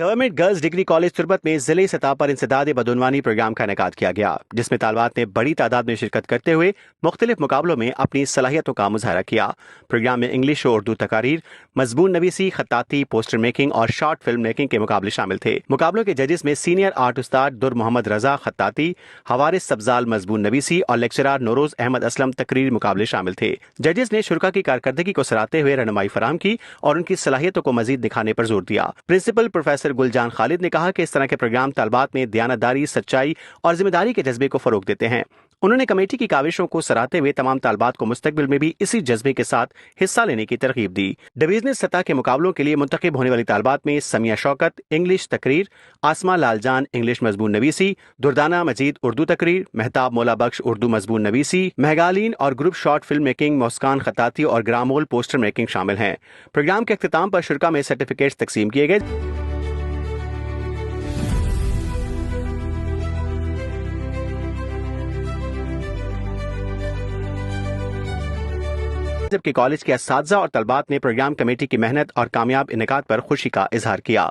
Government girls degree college Turbat में जिले सतह पर इंसदाद बदउनवानी प्रोग्राम का इनेकाद किया गया, जिसमें तालिबात ने बड़ी तादाद में शिरकत करते हुए मुख्तलिफ मुकाबलों में अपनी सलाहियतों का मुजाहरा किया। प्रोग्राम में इंग्लिश और उर्दू तकारीर, मजमून नवीसी, खत्ताती, पोस्टर मेकिंग और शॉर्ट फिल्म मेकिंग के मुकाबले शामिल थे। मुकाबलों के जजेस में सीनियर आर्ट उस्ताद दुर मोहम्मद रजा खत्ताती, हवारिस सब्जाल मजमून नवीसी और लेक्चरार नौरोज अहमद असलम तकरीर मुकाबले शामिल थे। जजेस ने शुरा की कारकर्दगी को सराहते हुए रहनुमाई फराहम की और उनकी सलाहियतों को मजीद दिखाने पर जोर दिया। प्रिंसिपल प्रोफेसर गुलजान खालिद ने कहा कि इस तरह के प्रोग्राम तालिबात में दयानतदारी, सच्चाई और जिम्मेदारी के जज्बे को फरोग देते हैं। उन्होंने कमेटी की काविशों को सराहते हुए तमाम तालिबात को मुस्तकबिल में भी इसी जज्बे के साथ हिस्सा लेने की तरगीब दी। डिवीजनल सतह के मुकाबलों के लिए मुंतखब होने वाली तालिबात में समिया शौकत इंग्लिश तकरीर, आसमा लालजान इंग्लिश मजमून नवीसी, दुर्दाना मजीद उर्दू तकरीर, मेहताब मौला बख्श उर्दू मजमून नवीसी, महगालीन और ग्रुप शॉर्ट फिल्म मेकिंग, मुस्कान खत्ताती और ग्रामोल पोस्टर मेकिंग शामिल हैं। प्रोग्राम के अख्तिताम पर शुरा में सर्टिफिकेट्स तकसीम किए गए। जबकि कॉलेज के असातिज़ा और तलबात ने प्रोग्राम कमेटी की मेहनत और कामयाब इनेकाद पर खुशी का इजहार किया।